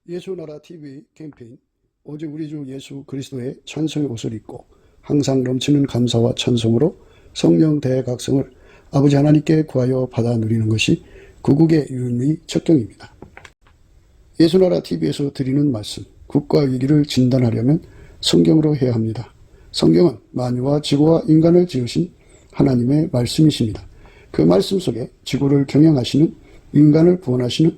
예수나라 TV 캠페인 오직 우리 주 예수 그리스도의 찬송의 옷을 입고 항상 넘치는 감사와 찬송으로 성령 대각성을 아버지 하나님께 구하여 받아 누리는 것이 구국의 유일의 척경입니다. 예수나라 TV에서 드리는 말씀, 국가 위기를 진단하려면 성경으로 해야 합니다. 성경은 만유와 지구와 인간을 지으신 하나님의 말씀이십니다. 그 말씀 속에 지구를 경영하시는, 인간을 구원하시는,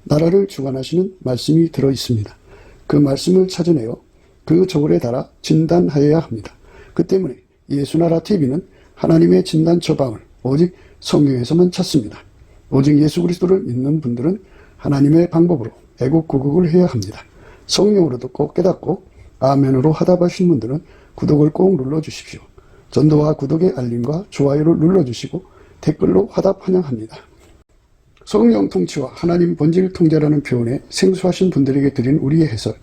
나라를 주관하시는 말씀이 들어있습니다. 그 말씀을 찾아내어 그 저울에 달아 진단하여야 합니다. 그 때문에 예수나라 TV는 하나님의 진단 처방을 오직 성경에서만 찾습니다. 오직 예수 그리스도를 믿는 분들은 하나님의 방법으로 애국구국을 해야 합니다. 성령으로 듣고 깨닫고 아멘으로 화답하신 분들은 구독을 꼭 눌러주십시오. 전도와 구독의 알림과 좋아요를 눌러주시고 댓글로 화답 환영합니다. 성령 통치와 하나님 본질 통제라는 표현에 생소하신 분들에게 드린 우리의 해설,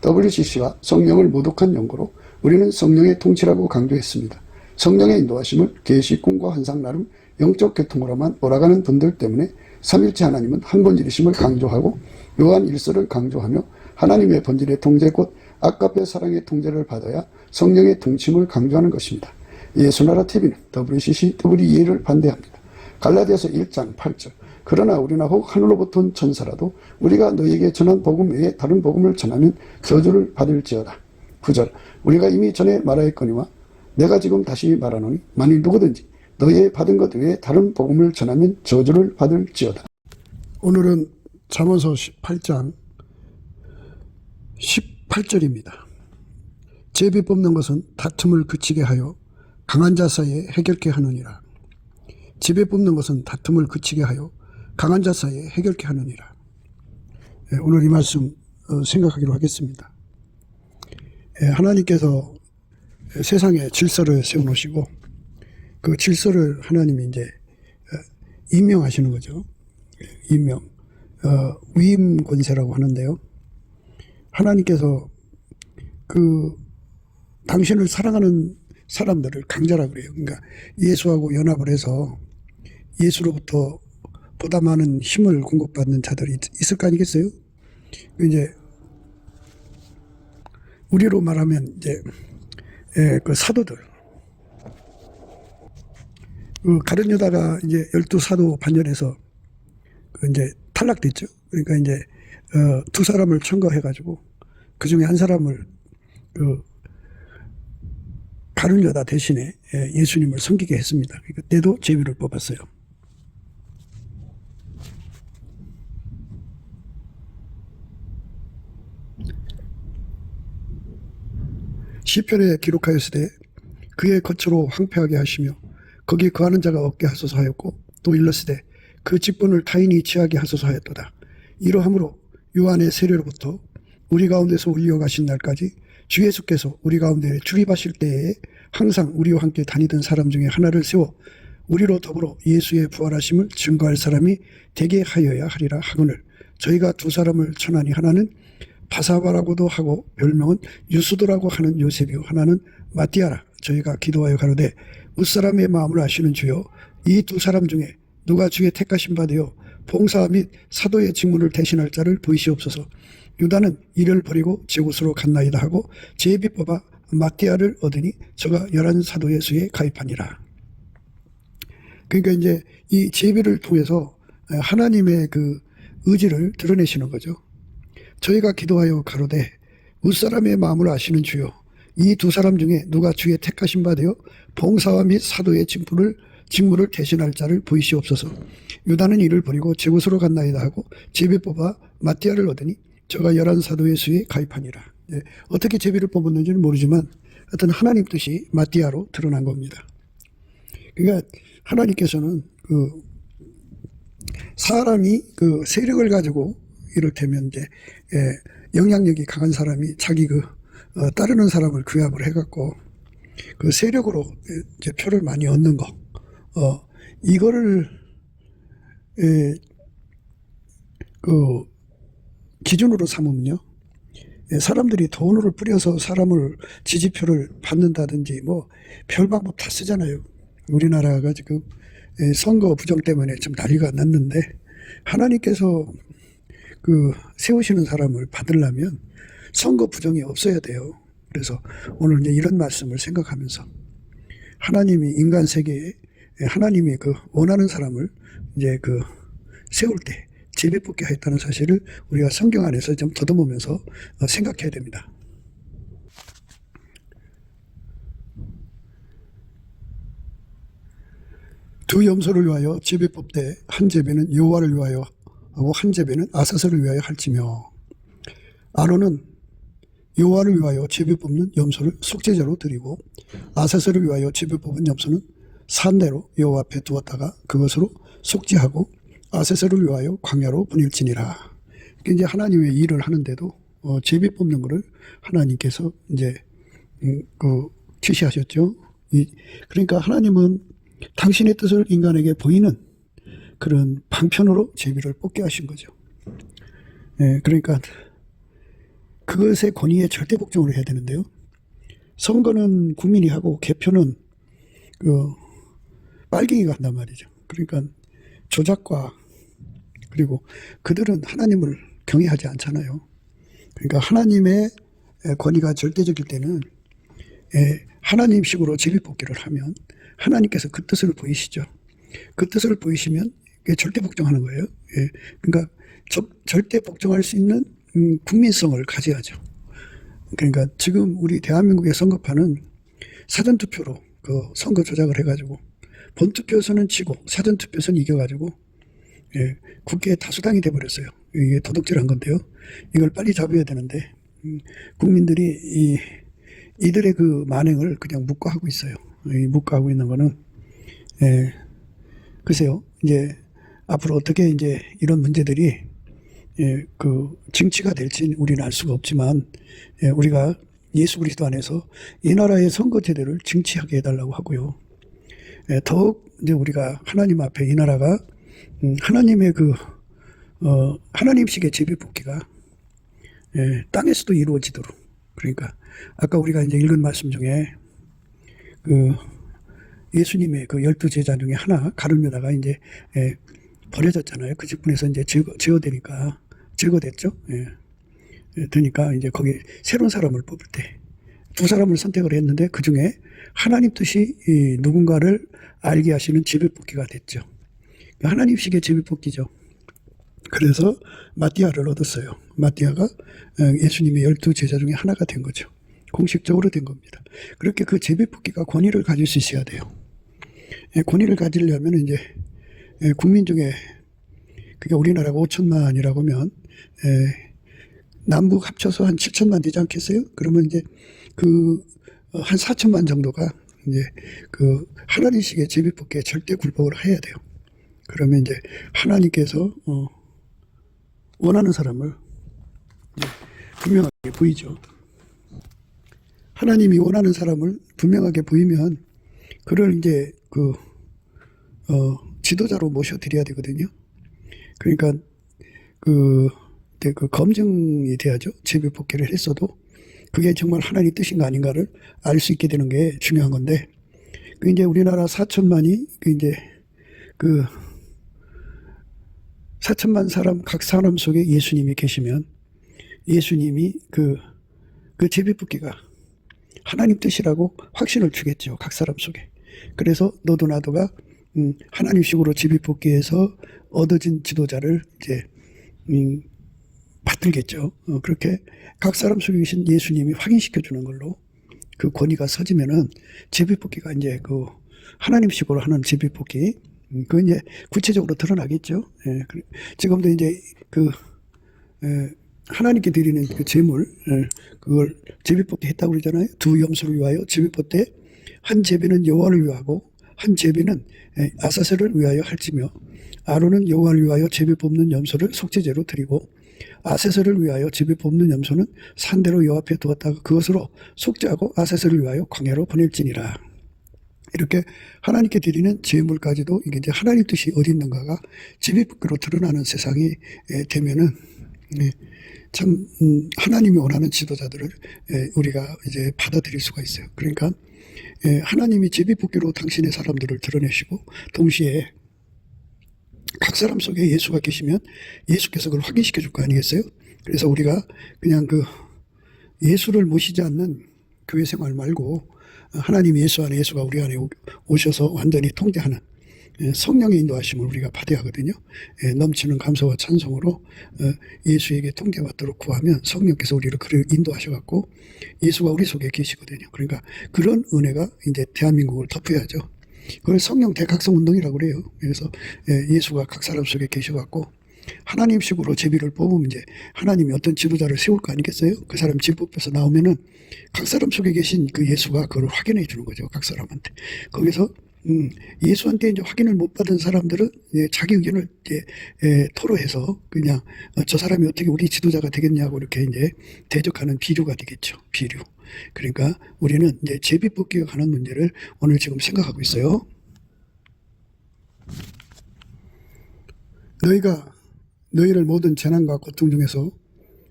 WCC가 성령을 모독한 연고로 우리는 성령의 통치라고 강조했습니다. 성령의 인도하심을 계시, 꿈과 환상 나름 영적 계통으로만 몰아가는 분들 때문에 삼일체 하나님은 한 본질이심을 강조하고 요한 1서를 강조하며 하나님의 본질의 통제 곧 아까페 사랑의 통제를 받아야 성령의 통치임을 강조하는 것입니다. 예수나라 TV는 WCC, WEA를 반대합니다. 갈라디아서 1장 8절 그러나 우리나 혹 하늘로부터 온 천사라도 우리가 너희에게 전한 복음 외에 다른 복음을 전하면 저주를 받을지어다. 9절 우리가 이미 전에 말하였거니와 내가 지금 다시 말하노니 만일 누구든지 너희의 받은 것 외에 다른 복음을 전하면 저주를 받을지어다. 오늘은 잠언서 18장 18절입니다. 제비 뽑는 것은 다툼을 그치게 하여 강한 자 사이에 해결케 하느니라. 제비 뽑는 것은 다툼을 그치게 하여 강한 자 사이에 해결케 하느니라. 오늘 이 말씀 생각하기로 하겠습니다. 하나님께서 세상에 질서를 세워놓으시고 그 질서를 하나님이 이제 임명하시는 거죠. 임명. 위임 권세라고 하는데요. 하나님께서 그 당신을 사랑하는 사람들을 강자라 그래요. 그러니까 예수하고 연합을 해서 예수로부터 보다 많은 힘을 공급받는 자들이 있을 거 아니겠어요? 이제 우리로 말하면 이제 그 사도들, 그 가룟 유다가 이제 12사도 반열에서 그 이제 탈락됐죠. 그러니까 이제 두 사람을 청거해가지고 그 중에 한 사람을 그 가룟 유다 대신에 예수님을 섬기게 했습니다. 그때도 제비를 뽑았어요. 시편에 기록하였으되 그의 거처로 황폐하게 하시며 거기에 거하는 자가 없게 하소서 하였고 또 일렀으되 그 직분을 타인이 취하게 하소서 하였도다. 이러함으로 요한의 세례로부터 우리 가운데서 울려가신 날까지 주 예수께서 우리 가운데 출입하실 때에 항상 우리와 함께 다니던 사람 중에 하나를 세워 우리로 더불어 예수의 부활하심을 증거할 사람이 되게 하여야 하리라 하거늘 저희가 두 사람을 천하니 하나는 바사바라고도 하고 별명은 유수도라고 하는 요셉이요 하나는 마띠아라. 저희가 기도하여 가로되 웃사람의 마음을 아시는 주여 이 두 사람 중에 누가 주의 택하신 바 되어 봉사 및 사도의 직무를 대신할 자를 보이시옵소서. 유다는 이를 버리고 제곳으로 갔나이다 하고 제비 뽑아 마띠아를 얻으니 저가 11사도의 수에 가입하니라. 그러니까 이제 이 제비를 통해서 하나님의 그 의지를 드러내시는 거죠. 저희가 기도하여 가로되 웃사람의 마음을 아시는 주여 이 두 사람 중에 누가 주의 택하신 바 되어 봉사와 및 사도의 직무를 대신할 자를 보이시옵소서. 유다는 이를 버리고 제곳으로 갔나이다 하고 제비 뽑아 마띠아를 얻으니 저가 11사도의 수에 가입하니라. 어떻게 제비를 뽑았는지는 모르지만 하여튼 하나님 뜻이 마띠아로 드러난 겁니다. 그러니까 하나님께서는 그 사람이 그 세력을 가지고 이를테면 이제 영향력이 강한 사람이 자기 따르는 사람을 규합을 해갖고 그 세력으로 이제 표를 많이 얻는 거, 이거를 그 기준으로 삼으면요, 사람들이 돈을 뿌려서 사람을 지지표를 받는다든지 뭐 별 방법 다 쓰잖아요. 우리나라가 지금 선거 부정 때문에 좀 난리가 났는데 하나님께서 세우시는 사람을 받으려면 선거 부정이 없어야 돼요. 그래서 오늘 이제 이런 말씀을 생각하면서 하나님이 인간 세계에 하나님이 원하는 사람을 이제 세울 때 제비 뽑게 하였다는 사실을 우리가 성경 안에서 좀 더듬으면서 생각해야 됩니다. 두 염소를 위하여 제비 뽑되 한 제비는 여호와를 위하여 하고 한 제비는 아사스를 위하여 할지며 아론은 여호와를 위하여 제비 뽑는 염소를 속죄제로 드리고 아사스를 위하여 제비 뽑은 염소는 산내로 여호와 앞에 두었다가 그것으로 속죄하고 아사스를 위하여 광야로 보낼지니라. 이제 하나님의 일을 하는데도 제비 뽑는 것을 하나님께서 이제 지시하셨죠. 그러니까 하나님은 당신의 뜻을 인간에게 보이는 그런 방편으로 제비를 뽑게 하신 거죠. 그러니까 그것의 권위에 절대 복종을 해야 되는데요. 선거는 국민이 하고 개표는 빨갱이가 한단 말이죠. 그러니까 조작과 그리고 그들은 하나님을 경외하지 않잖아요. 그러니까 하나님의 권위가 절대적일 때는 하나님식으로 제비뽑기를 하면 하나님께서 그 뜻을 보이시죠. 그 뜻을 보이시면 절대 복종하는 거예요. 그러니까 절대 복종할 수 있는 국민성을 가져야죠. 그러니까 지금 우리 대한민국의 선거판은 사전투표로 선거 조작을 해가지고 본투표에서는 지고 사전투표에서는 이겨가지고 국회에 다수당이 돼버렸어요. 이게 도둑질한 건데요. 이걸 빨리 잡아야 되는데 국민들이 이들의 만행을 그냥 묵과하고 있어요. 묵과하고 있는 거는 글쎄요. 이제 앞으로 어떻게 이제 이런 문제들이 정치가 될지는 우리는 알 수가 없지만 우리가 예수 그리스도 안에서 이 나라의 선거 제도를 정치하게 해달라고 하고요. 더욱 이제 우리가 하나님 앞에 이 나라가 하나님의 하나님식의 제비뽑기가 땅에서도 이루어지도록. 그러니까 아까 우리가 이제 읽은 말씀 중에 예수님의 12제자 중에 하나 가룟유다가 이제 버려졌잖아요. 그 직분에서 이제 제거됐죠. 되니까 이제 거기 새로운 사람을 뽑을 때 두 사람을 선택을 했는데 그 중에 하나님 뜻이 누군가를 알게 하시는 제비뽑기가 됐죠. 하나님식의 제비뽑기죠. 그래서 마띠아를 얻었어요. 마띠아가 예수님의 12제자 중에 하나가 된 거죠. 공식적으로 된 겁니다. 그렇게 그 제비뽑기가 권위를 가질 수 있어야 돼요. 권위를 가지려면 이제 국민 중에 그게 우리나라가 5천만이라고 하면 남북 합쳐서 한 7천만 되지 않겠어요? 그러면 이제 한 4천만 정도가 이제 하나님식의 제비뽑기에 절대 굴복을 해야 돼요. 그러면 이제 하나님께서 원하는 사람을 분명하게 보이죠. 하나님이 원하는 사람을 분명하게 보이면 그를 이제 지도자로 모셔드려야 되거든요. 그러니까 검증이 돼야죠. 제비뽑기를 했어도 그게 정말 하나님 뜻인가 아닌가를 알 수 있게 되는 게 중요한 건데, 이제 우리나라 4천만이 이제 4천만 사람 각 사람 속에 예수님이 계시면 예수님이 그 제비뽑기가 하나님 뜻이라고 확신을 주겠죠. 각 사람 속에. 그래서 너도 나도가 하나님식으로 제비뽑기에서 얻어진 지도자를 이제 받들겠죠. 그렇게 각 사람 속에 계신 예수님이 확인시켜 주는 걸로 그 권위가 서지면은 제비뽑기가 이제 하나님식으로 하는 제비뽑기 그 이제 구체적으로 드러나겠죠. 지금도 이제 하나님께 드리는 그 제물 그걸 제비뽑기 했다고 그러잖아요. 두 염소를 위하여 제비뽑되 한 제비는 여호와를 위하고 한 제비는 아사스를 위하여 할지며 아론은 여호와를 위하여 제비 뽑는 염소를 속죄제로 드리고 아사스를 위하여 제비 뽑는 염소는 산대로 여호와 앞에 두었다가 그것으로 속죄하고 아사스를 위하여 광야로 보낼지니라. 이렇게 하나님께 드리는 제물까지도 이게 이제 하나님 뜻이 어디 있는가가 제비뽑기로 드러나는 세상이 되면은 참 하나님이 원하는 지도자들을 우리가 이제 받아들일 수가 있어요. 그러니까 하나님이 제비뽑기로 당신의 사람들을 드러내시고 동시에 각 사람 속에 예수가 계시면 예수께서 그걸 확인시켜 줄 거 아니겠어요? 그래서 우리가 그냥 그 예수를 모시지 않는 교회 생활 말고 하나님 예수 안에 예수가 우리 안에 오셔서 완전히 통제하는 성령의 인도하심을 우리가 받아야 하거든요. 넘치는 감사와 찬송으로 예수에게 통제받도록 구하면 성령께서 우리를 인도하셔갖고 예수가 우리 속에 계시거든요. 그러니까 그런 은혜가 이제 대한민국을 덮어야죠. 그걸 성령 대각성 운동이라고 그래요. 그래서 예수가 각 사람 속에 계셔갖고 하나님식으로 제비를 뽑으면 이제 하나님이 어떤 지도자를 세울 거 아니겠어요? 그 사람 집 뽑혀서 나오면은 각 사람 속에 계신 그 예수가 그걸 확인해 주는 거죠. 각 사람한테. 거기서 예수한테 이제 확인을 못 받은 사람들은 자기 의견을 이제 토로해서 그냥 저 사람이 어떻게 우리 지도자가 되겠냐고 이렇게 이제 대적하는 비류가 되겠죠. 비류. 그러니까 우리는 이제 제비 뽑기에 관한 문제를 오늘 지금 생각하고 있어요. 너희가 너희를 모든 재난과 고통 중에서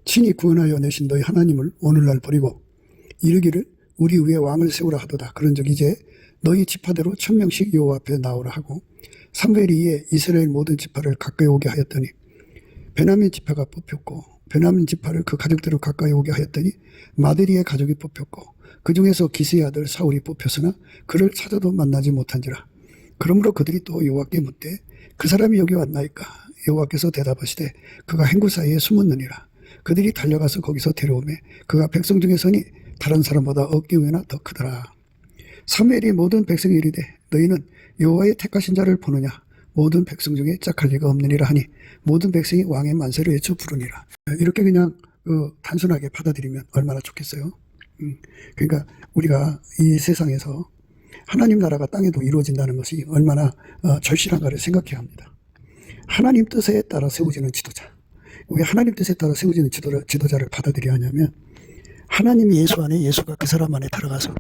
친히 구원하여 내신 너희 하나님을 오늘날 버리고 이르기를 우리 위에 왕을 세우라 하도다. 그런즉 이제 너희 지파대로 1000명씩 여호와 앞에 나오라 하고 사무엘이 이에 이스라엘 모든 지파를 가까이 오게 하였더니 베냐민 지파가 뽑혔고 베냐민 지파를 그 가족대로 가까이 오게 하였더니 마데리의 가족이 뽑혔고 그 중에서 기스의 아들 사울이 뽑혔으나 그를 찾아도 만나지 못한지라. 그러므로 그들이 또 여호와께 묻되 그 사람이 여기 왔나이까? 여호와께서 대답하시되 그가 행구 사이에 숨었느니라. 그들이 달려가서 거기서 데려오매 그가 백성 중에서니 다른 사람보다 어깨 위나 더 크더라. 사무엘이 모든 백성이 이르되 너희는 여호와의 택하신 자를 보느냐? 모든 백성 중에 짝할 리가 없느니라 하니 모든 백성이 왕의 만세를 외쳐 부르니라. 이렇게 그냥 단순하게 받아들이면 얼마나 좋겠어요. 그러니까 우리가 이 세상에서 하나님 나라가 땅에도 이루어진다는 것이 얼마나 절실한가를 생각해야 합니다. 하나님 뜻에 따라 세워지는 지도자. 왜 하나님 뜻에 따라 세워지는 지도자를 받아들여야 하냐면 하나님이 예수 안에 예수가 그 사람 안에 들어가서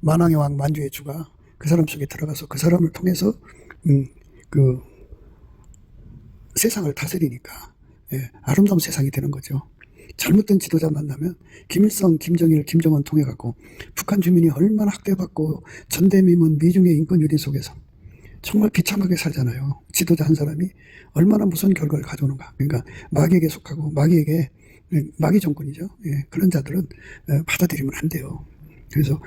만왕의 왕 만주의 주가 그 사람 속에 들어가서 그 사람을 통해서 그 세상을 다스리니까 아름다운 세상이 되는 거죠. 잘못된 지도자 만나면 김일성, 김정일, 김정은 통해 갖고 북한 주민이 얼마나 학대받고 전대미문 미중의 인권유린 속에서 정말 비참하게 살잖아요. 지도자 한 사람이 얼마나 무서운 결과를 가져오는가. 그러니까 마귀에게 속하고 마귀 정권이죠. 그런 자들은 받아들이면 안 돼요. 그래서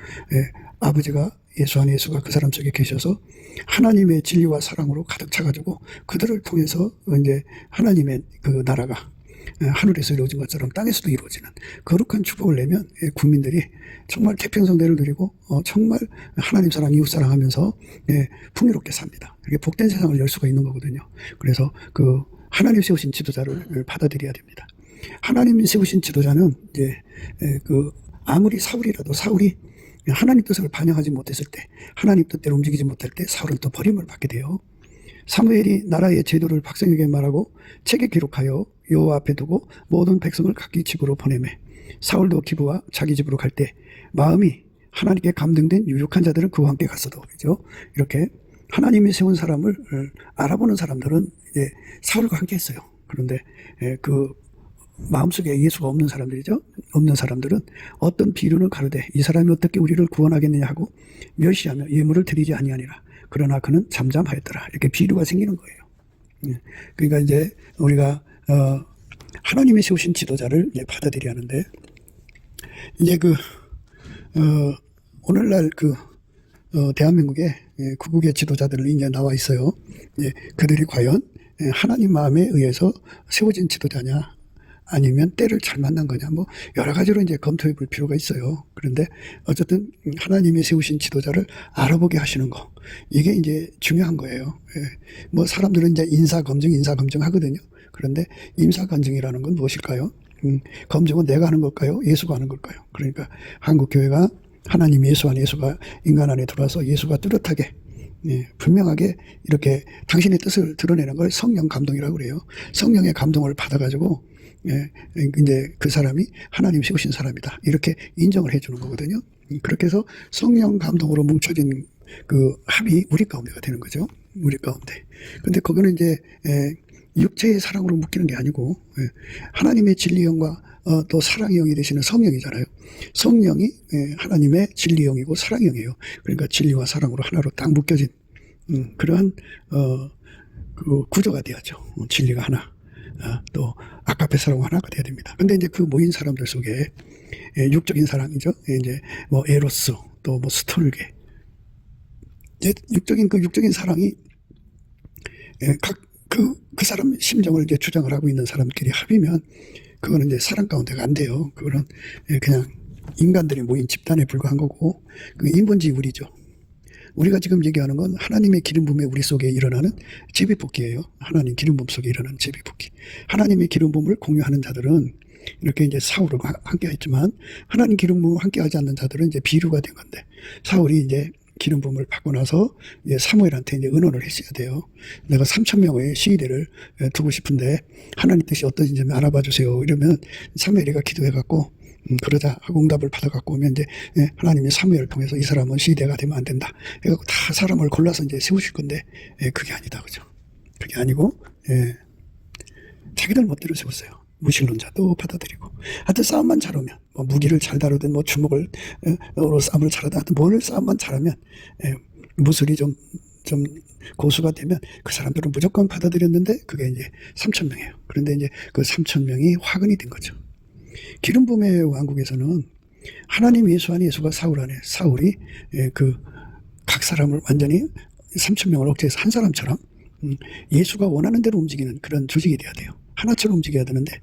아버지가 예수 안에 예수가 그 사람 속에 계셔서 하나님의 진리와 사랑으로 가득 차가지고 그들을 통해서 이제 하나님의 그 나라가 하늘에서 이루어진 것처럼 땅에서도 이루어지는 거룩한 축복을 내면 국민들이 정말 태평성대를 누리고 정말 하나님 사랑, 이웃 사랑하면서 풍요롭게 삽니다. 이렇게 복된 세상을 열 수가 있는 거거든요. 그래서 그 하나님 세우신 지도자를 받아들여야 됩니다. 하나님이 세우신 지도자는 이제 그 아무리 사울이 하나님 뜻을 반영하지 못했을 때, 하나님 뜻대로 움직이지 못할 때 사울은 또 버림을 받게 돼요. 사무엘이 나라의 제도를 백성에게 말하고 책에 기록하여 여호와 앞에 두고 모든 백성을 각기 집으로 보내매 사울도 기브와 자기 집으로 갈 때 마음이 하나님께 감동된 유력한 자들은 그와 함께 갔어도, 그죠? 이렇게 하나님이 세운 사람을 알아보는 사람들은 이제 사울과 함께 했어요. 그런데 그 마음속에 예수가 없는 사람들이죠. 없는 사람들은 어떤 비류는 가르되 이 사람이 어떻게 우리를 구원하겠느냐 하고 멸시하며 예물을 드리지 아니하니라. 그러나 그는 잠잠하였더라. 이렇게 비류가 생기는 거예요. 그러니까 이제 우리가 하나님이 세우신 지도자를 이제 받아들여야 하는데, 이제 오늘날 대한민국의 구국의 지도자들이 이제 나와 있어요. 그들이 과연 하나님 마음에 의해서 세워진 지도자냐, 아니면 때를 잘 만난 거냐, 뭐 여러 가지로 이제 검토해 볼 필요가 있어요. 그런데 어쨌든 하나님이 세우신 지도자를 알아보게 하시는 거, 이게 이제 중요한 거예요. 뭐 사람들은 이제 인사 검증 하거든요. 그런데 인사 검증이라는 건 무엇일까요? 검증은 내가 하는 걸까요? 예수가 하는 걸까요? 그러니까 한국 교회가 하나님 예수 안에 예수가 인간 안에 들어와서 예수가 뚜렷하게 분명하게 이렇게 당신의 뜻을 드러내는 걸 성령 감동이라고 그래요. 성령의 감동을 받아가지고 이제 그 사람이 하나님 세우신 사람이다, 이렇게 인정을 해주는 거거든요. 그렇게 해서 성령 감동으로 뭉쳐진 그 합이 우리 가운데가 되는 거죠. 우리 가운데. 근데 거기는 이제 육체의 사랑으로 묶이는 게 아니고 하나님의 진리 영과 또 사랑의 영이 되시는 성령이잖아요. 성령이 하나님의 진리 영이고 사랑의 영이에요. 그러니까 진리와 사랑으로 하나로 딱 묶여진 그러한 그 구조가 돼야죠. 진리가 하나, 또 아카페 사랑 하나가 돼야 됩니다. 근데 이제 그 모인 사람들 속에 육적인 사랑이죠. 이제 뭐 에로스, 또 뭐 스톨게, 육적인 사랑이 그 사람 심정을 이제 주장을 하고 있는 사람끼리 합이면 그거는 이제 사랑 가운데가 안 돼요. 그거는 그냥 인간들이 모인 집단에 불과한 거고, 그 인본지불이죠. 우리가 지금 얘기하는 건 하나님의 기름 부음에 우리 속에 일어나는 제비뽑기예요. 하나님 기름 부음 속에 일어나는 제비뽑기. 하나님의 기름 부음을 공유하는 자들은 이렇게 이제 사울을 함께 했지만, 하나님 기름 부음을 함께 하지 않는 자들은 이제 비류가 된 건데, 사울이 이제 기름 부음을 받고 나서 이제 사무엘한테 이제 은원을 했어야 돼요. 내가 3,000명의 시위대를 두고 싶은데 하나님 뜻이 어떤지 좀 알아봐 주세요. 이러면 사무엘이가 기도해갖고 그러자 하고 응답을 받아갖고 오면 이제 하나님이 사무엘을 통해서 이 사람은 시대가 되면 안 된다. 그래갖고 다 사람을 골라서 이제 세우실 건데 그게 아니다, 그죠? 그게 아니고 자기들 멋대로 세웠어요. 무신론자도 받아들이고, 하여튼 싸움만 잘하면, 뭐 무기를 잘 다루든 뭐 주먹을 싸움을 잘하든 하여튼 뭘 싸움만 잘하면, 무술이 좀 고수가 되면 그 사람들은 무조건 받아들였는데 그게 이제 3,000명이에요. 그런데 이제 그 3,000명이 화근이 된 거죠. 기름 부음의 왕국에서는 하나님 예수 안에 예수가 사울 안에, 사울이 그 각 사람을 완전히 3,000명을 억제해서 한 사람처럼 예수가 원하는 대로 움직이는 그런 조직이 돼야 돼요. 하나처럼 움직여야 되는데,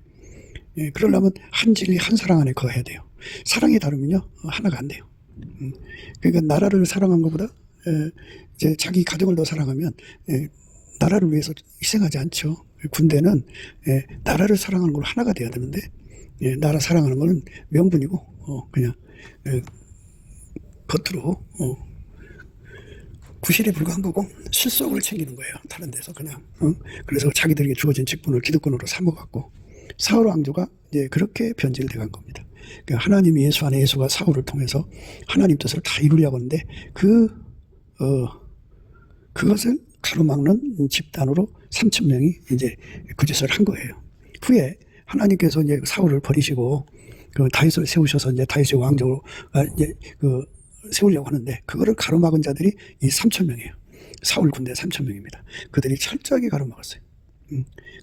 그러려면 한 진리 한 사랑 안에 거해야 돼요. 사랑이 다르면요 하나가 안 돼요. 그러니까 나라를 사랑한 것보다 이제 자기 가족을 더 사랑하면 나라를 위해서 희생하지 않죠. 군대는 나라를 사랑하는 걸 하나가 돼야 되는데, 나라 사랑하는 거는 명분이고 그냥 겉으로 구실에 불과한 거고 실속을 챙기는 거예요. 다른 데서 그냥. 그래서 자기들에게 주어진 직분을 기득권으로 삼아갖고 사울 왕조가 이제 그렇게 변질돼 간 겁니다. 그러니까 하나님이 예수 안에 예수가 사울을 통해서 하나님 뜻을 다 이루려고 하는데 그것을 가로막는 집단으로 3,000명이 이제 그 짓을 한 거예요. 후에 하나님께서 이제 사울을 버리시고 그 다윗을 세우셔서 이제 다윗의 왕조로 이제 그 세우려고 하는데, 그거를 가로막은 자들이 이 3,000명이에요. 사울 군대 3,000명입니다. 그들이 철저하게 가로막았어요.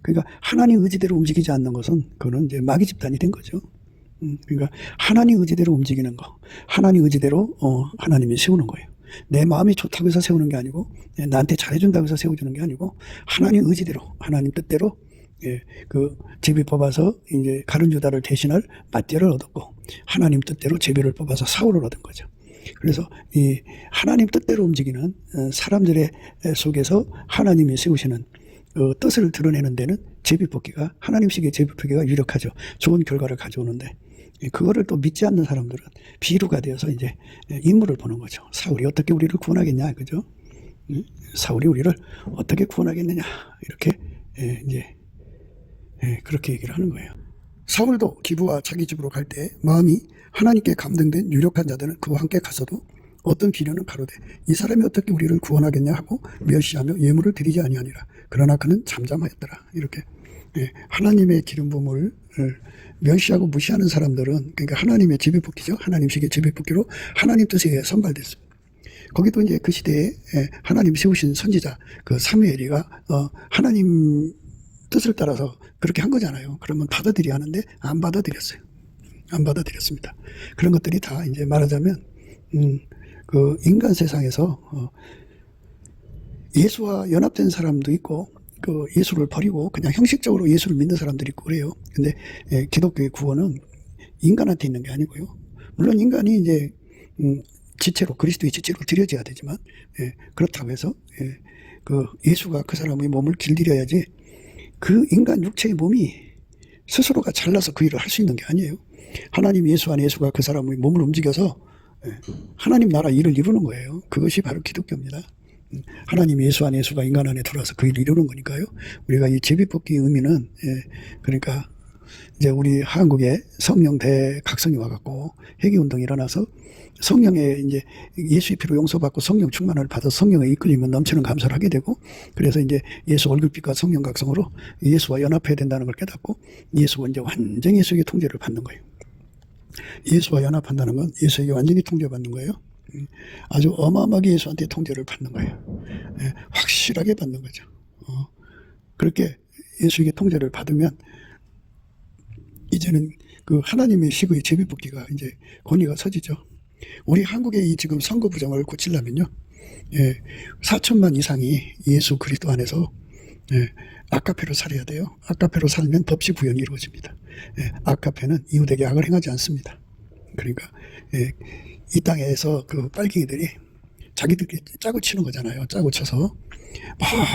그러니까 하나님 의지대로 움직이지 않는 것은 그거는 이제 마귀 집단이 된 거죠. 그러니까 하나님 의지대로 움직이는 거, 하나님 의지대로 하나님이 세우는 거예요. 내 마음이 좋다고 해서 세우는 게 아니고, 나한테 잘해준다고 해서 세워주는 게 아니고, 하나님 의지대로, 하나님 뜻대로 그 제비 뽑아서 이제 가룟 유다를 대신할 맏대를 얻었고, 하나님 뜻대로 제비를 뽑아서 사울을 얻은 거죠. 그래서 이 하나님 뜻대로 움직이는 사람들의 속에서 하나님이 세우시는 뜻을 드러내는 데는 제비뽑기가, 하나님식의 제비뽑기가 유력하죠. 좋은 결과를 가져오는데, 그거를 또 믿지 않는 사람들은 비루가 되어서 이제 인물을 보는 거죠. 사울이 어떻게 우리를 구원하겠냐, 그죠? 사울이 우리를 어떻게 구원하겠느냐, 이렇게 이제 그렇게 얘기를 하는 거예요. 사울도 기브와 자기 집으로 갈 때 마음이 하나님께 감동된 유력한 자들은 그와 함께 갔어도 어떤 비련은 가로되 이 사람이 어떻게 우리를 구원하겠냐 하고 멸시하며 예물을 드리지 아니하니라. 그러나 그는 잠잠하였더라. 이렇게 하나님의 기름 부음을 멸시하고 무시하는 사람들은, 그러니까 하나님의 제비뽑기죠. 하나님식의 제비뽑기로 하나님 뜻에 의해 선발됐습니다. 거기도 이제 그 시대에 하나님이 세우신 선지자 그 사무엘이가 하나님 뜻을 따라서 그렇게 한 거잖아요. 그러면 받아들여야 하는데 안 받아들였어요. 안 받아들였습니다. 그런 것들이 다 이제 말하자면 그 인간 세상에서 예수와 연합된 사람도 있고, 그 예수를 버리고 그냥 형식적으로 예수를 믿는 사람들이 있고 그래요. 근데 기독교의 구원은 인간한테 있는 게 아니고요. 물론 인간이 이제 지체로, 그리스도의 지체로 드려져야 되지만, 그렇다고 해서 그 예수가 그 사람의 몸을 길들여야지 그 인간 육체의 몸이 스스로가 잘나서 그 일을 할 수 있는 게 아니에요. 하나님 예수 안에 예수가 그 사람의 몸을 움직여서 하나님 나라 일을 이루는 거예요. 그것이 바로 기독교입니다. 하나님 예수 안에 예수가 인간 안에 들어와서 그 일을 이루는 거니까요. 우리가 이 제비뽑기의 의미는 그러니까 이제 우리 한국에 성령 대각성이 와갖고 회개운동이 일어나서 성령의 이제 예수의 피로 용서받고 성령 충만을 받아서 성령에 이끌리면 넘치는 감사를 하게 되고, 그래서 이제 예수 얼굴빛과 성령 각성으로 예수와 연합해야 된다는 걸 깨닫고 예수가 이제 완전히 예수에게 통제를 받는 거예요. 예수와 연합한다는 건 예수에게 완전히 통제받는 거예요. 아주 어마어마하게 예수한테 통제를 받는 거예요. 확실하게 받는 거죠. 그렇게 예수에게 통제를 받으면 이제는 그 하나님의 식의 제비뽑기가 이제 권위가 서지죠. 우리 한국의 이 지금 선거 부정을 고치려면요, 4천만 이상이 예수 그리스도 안에서 아카페로 살아야 돼요. 아카페로 살면 법치 구현이 이루어집니다. 아카페는 이웃에게 악을 행하지 않습니다. 그러니까 이 땅에서 그 빨갱이들이 자기들끼리 짜고 치는 거잖아요. 짜고 쳐서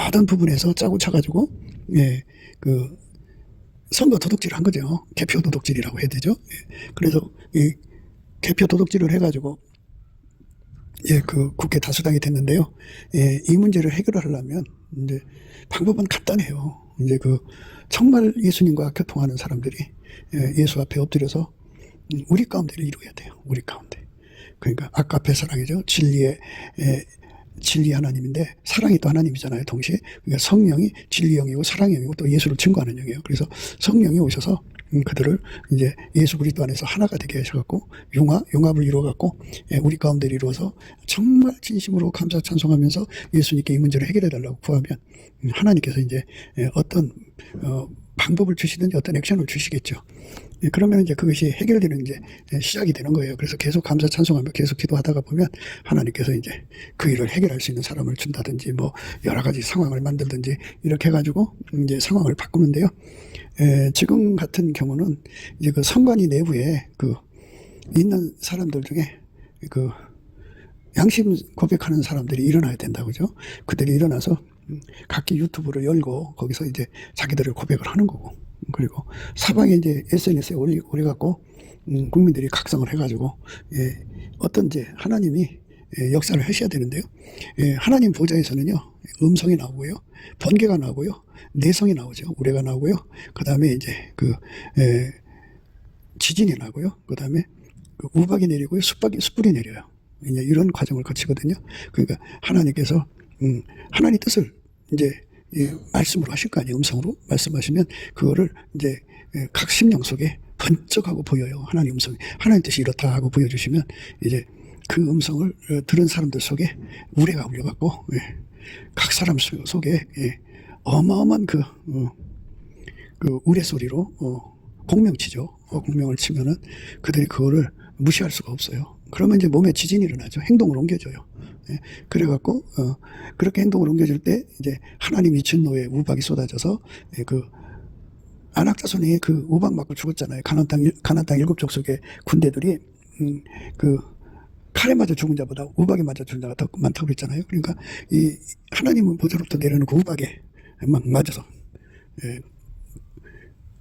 모든 부분에서 짜고 쳐가지고 그 선거 도둑질을 한 거죠. 개표 도둑질이라고 해야 되죠. 그래서 이 개표 도둑질을 해가지고 그 국회 다수당이 됐는데요. 이 문제를 해결하려면 이제 방법은 간단해요. 이제 그 정말 예수님과 교통하는 사람들이 예수 앞에 엎드려서 우리 가운데를 이루어야 돼요. 우리 가운데. 그러니까 아까페 사랑이죠. 진리 하나님인데 사랑이 또 하나님이잖아요. 동시에. 그러니까 성령이 진리 영이고 사랑의 영이고 또 예수를 증거하는 영이에요. 그래서 성령이 오셔서 그들을 이제 예수 그리스도 안에서 하나가 되게 하셔갖고 융합을 이루어갖고 우리 가운데를 이루어서 정말 진심으로 감사 찬송하면서 예수님께 이 문제를 해결해 달라고 구하면 하나님께서 이제 어떤 방법을 주시든지 어떤 액션을 주시겠죠. 그러면 이제 그것이 해결되는 이제 시작이 되는 거예요. 그래서 계속 감사 찬송하며 계속 기도하다가 보면 하나님께서 이제 그 일을 해결할 수 있는 사람을 준다든지 뭐 여러 가지 상황을 만들든지 이렇게 해가지고 이제 상황을 바꾸는데요. 지금 같은 경우는 이제 그 선관위 내부에 그 있는 사람들 중에 그 양심 고백하는 사람들이 일어나야 된다고죠. 그들이 일어나서 각기 유튜브를 열고 거기서 이제 자기들을 고백을 하는 거고, 그리고 사방에 이제 SNS에 올려갖고 국민들이 각성을 해가지고 어떤 이제 하나님이 역사를 하셔야 되는데요. 하나님 보좌에서는요 음성이 나오고요, 번개가 나오고요, 내성이 나오죠. 우레가 나오고요. 그 다음에 이제 그 지진이 나고요. 그 다음에 그 우박이 내리고요, 숯불이 내려요. 이제 이런 과정을 거치거든요. 그러니까 하나님께서 하나님 뜻을 이제 말씀으로 하실 거 아니에요. 음성으로 말씀하시면 그거를 이제 각 심령 속에 번쩍하고 보여요. 하나님 음성이. 하나님 뜻이 이렇다 하고 보여주시면 이제 그 음성을 들은 사람들 속에 우레가 울려갖고 각 사람 속에 어마어마한 그 우레 소리로 공명치죠. 공명을 치면은 그들이 그거를 무시할 수가 없어요. 그러면 이제 몸에 지진이 일어나죠. 행동을 옮겨줘요. 그래갖고 그렇게 행동을 옮겨줄 때 이제 하나님이 진노의 우박이 쏟아져서 그 안악자손이 그 우박 맞고 죽었잖아요. 가나안 땅 7족속의 군대들이 그 칼에 맞아 죽은 자보다 우박에 맞아 죽은 자가 더 많다고 그랬잖아요. 그러니까 이 하나님은 보좌로부터 내려오는 그 우박에 막 맞아서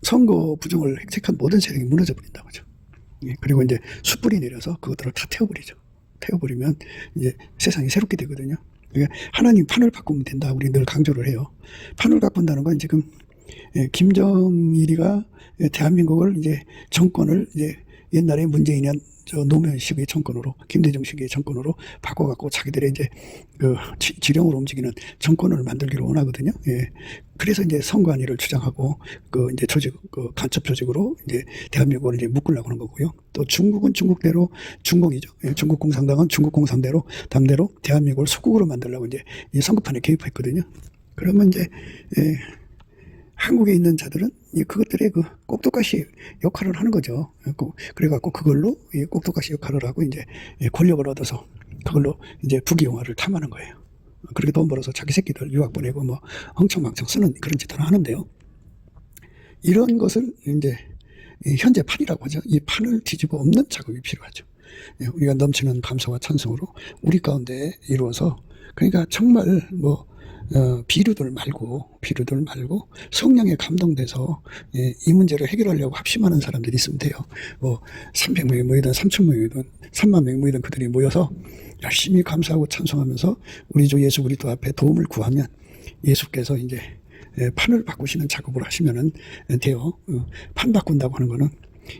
선거 부정을 획책한 모든 세력이 무너져 버린다고 하죠. 그리고 이제 숯불이 내려서 그것들을 다 태워버리죠. 태워버리면 이제 세상이 새롭게 되거든요. 그러니까 하나님 판을 바꾸면 된다. 우리 늘 강조를 해요. 판을 바꾼다는 건 지금 김정일이가 대한민국을 이제 정권을 이제 옛날에 문재인이 저 노무현식의 정권으로, 김대중식의 정권으로 바꿔갖고 자기들의 이제 그 지령으로 움직이는 정권을 만들기를 원하거든요. 그래서 이제 선관위를 주장하고 그 이제 그 간첩 조직으로 이제 대한민국을 이제 묶으려고 하는 거고요. 또 중국은 중국대로 중공이죠. 중국 공산당은 중국 공산대로 담대로 대한민국을 속국으로 만들려고 이제 이 선거판에 개입했거든요. 그러면 이제 한국에 있는 자들은 그것들의 그 꼭두가시 역할을 하는 거죠. 그래갖고 그걸로 꼭두가시 역할을 하고 이제 권력을 얻어서 그걸로 이제 부귀영화를 탐하는 거예요. 그렇게 돈 벌어서 자기 새끼들 유학 보내고 뭐 엉청망청 쓰는 그런 짓을 하는데요. 이런 것을 이제 현재 판이라고 하죠. 이 판을 뒤집어 엎는 작업이 필요하죠. 우리가 넘치는 감사와 찬송으로 우리 가운데 이루어서, 그러니까 정말 뭐 비류들 말고 성령에 감동돼서 이 문제를 해결하려고 합심하는 사람들이 있으면 돼요. 뭐 300명이 모이든 3,000명이든 3만 명이 모이든 그들이 모여서 열심히 감사하고 찬송하면서 우리 주 예수 그리스도 앞에 도움을 구하면 예수께서 이제 판을 바꾸시는 작업을 하시면은 돼요. 판 바꾼다고 하는 거는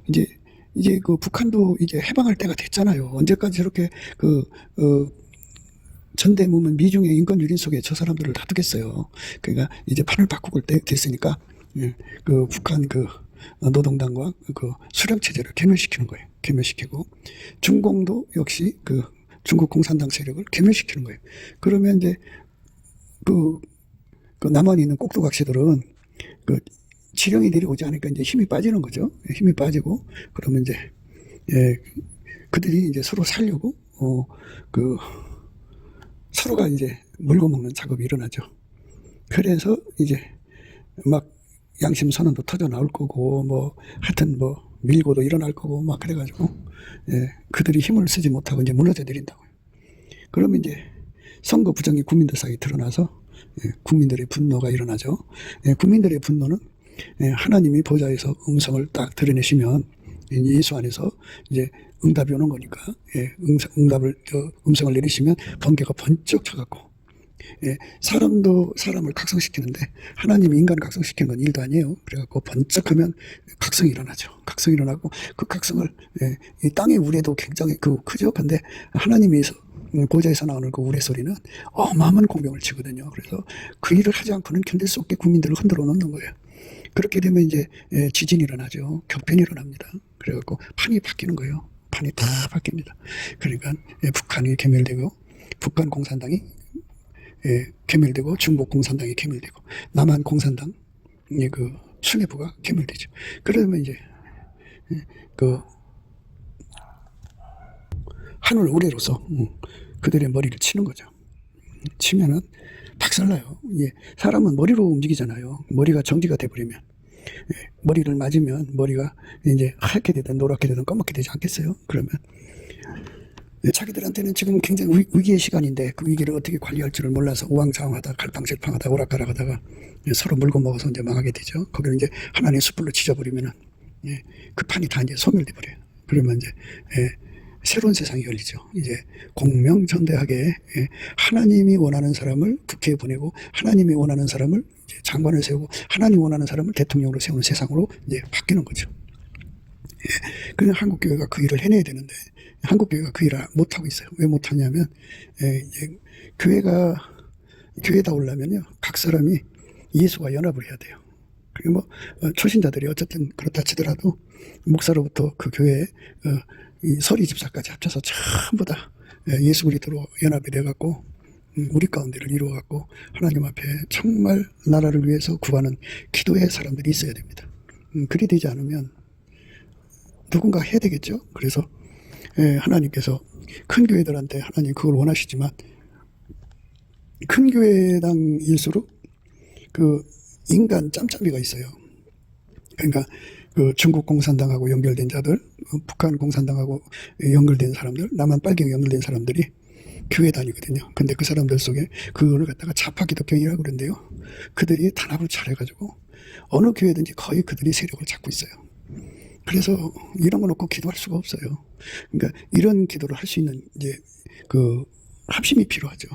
이제 그 북한도 이제 해방할 때가 됐잖아요. 언제까지 저렇게 전대무면 미중의 인권 유린 속에 저 사람들을 놔두겠어요. 그러니까 이제 판을 바꾸고 됐으니까 그 북한 그 노동당과 그 수령체제를 괴멸시키는 거예요. 괴멸시키고 중공도 역시 그 중국 공산당 세력을 괴멸시키는 거예요. 그러면 이제 그 그 남한에 있는 꼭두각시들은 그 지령이 내려오지 않으니까 이제 힘이 빠지는 거죠. 힘이 빠지고 그러면 이제 그들이 이제 서로 살려고 그 서로가 이제 물고 먹는 작업이 일어나죠. 그래서 이제 막 양심 선언도 터져 나올 거고 뭐 하여튼 뭐 밀고도 일어날 거고 막 그래가지고 그들이 힘을 쓰지 못하고 이제 무너져 내린다고요. 그러면 이제 선거 부정이 국민들 사이에 드러나서 국민들의 분노가 일어나죠. 국민들의 분노는 하나님이 보좌에서 음성을 딱 드러내시면 예수 안에서 이제 응답이 오는 거니까 음성을 내리시면 번개가 번쩍 쳐갖고 사람도 사람을 각성시키는데 하나님이 인간을 각성시키는 건 일도 아니에요. 그래갖고 번쩍하면 각성이 일어나죠. 각성이 일어나고 그 각성을 이 땅의 우레도 굉장히 크죠. 근데 하나님에서 보좌에서 나오는 그 우레 소리는 어마어마한 공병을 치거든요. 그래서 그 일을 하지 않고는 견딜 수 없게 국민들을 흔들어 놓는 거예요. 그렇게 되면 이제 지진이 일어나죠. 격변이 일어납니다. 그래갖고 판이 바뀌는 거예요. 판이 다 바뀝니다. 그러니까 북한이 괴멸되고 북한 공산당이 괴멸되고 중국 공산당이 괴멸되고 남한 공산당 그 수뇌부가 괴멸되죠. 그러면 이제 그 하늘 우레로서 그들의 머리를 치는 거죠. 치면은 박살나요. 사람은 머리로 움직이잖아요. 머리가 정지가 돼버리면 머리를 맞으면 머리가 이제 하얗게 되든 노랗게 되든 검게 되지 않겠어요? 그러면 자기들한테는 지금 굉장히 위기의 시간인데 그 위기를 어떻게 관리할 줄을 몰라서 우왕좌왕하다 갈팡질팡하다 오락가락하다가 서로 물고 먹어서 이제 망하게 되죠. 거기를 이제 하나님의 숯불로 지져버리면은 그 판이 다 이제 소멸돼 버려요. 그러면 이제 새로운 세상이 열리죠. 이제 공명전대하게 하나님이 원하는 사람을 국회에 보내고 하나님이 원하는 사람을 이제 장관을 세우고 하나님이 원하는 사람을 대통령으로 세우는 세상으로 이제 바뀌는 거죠. 그냥 한국교회가 그 일을 해내야 되는데 한국교회가 그 일을 못하고 있어요. 왜 못하냐면 이제 교회다 오려면요 각 사람이 예수와 연합을 해야 돼요. 그리고 뭐 초신자들이 어쨌든 그렇다 치더라도 목사로부터 그 교회에 이 서리 집사까지 합쳐서 전부 다 예수 그리스도로 연합이 돼갖고 우리 가운데를 이루어갖고 하나님 앞에 정말 나라를 위해서 구하는 기도의 사람들이 있어야 됩니다. 그리 되지 않으면 누군가 해야 되겠죠. 그래서 하나님께서 큰 교회들한테 하나님 그걸 원하시지만 큰 교회당일수록 그 인간 짬짬이가 있어요. 그러니까 그 중국 공산당하고 연결된 자들, 북한 공산당하고 연결된 사람들, 남한 빨갱이 연결된 사람들이 교회 다니거든요. 근데 그 사람들 속에 그거를 갖다가 좌파 기독교인이라고 그러는데요. 그들이 단합을 잘해가지고 어느 교회든지 거의 그들이 세력을 잡고 있어요. 그래서 이런 거 놓고 기도할 수가 없어요. 그러니까 이런 기도를 할 수 있는 이제 그 합심이 필요하죠.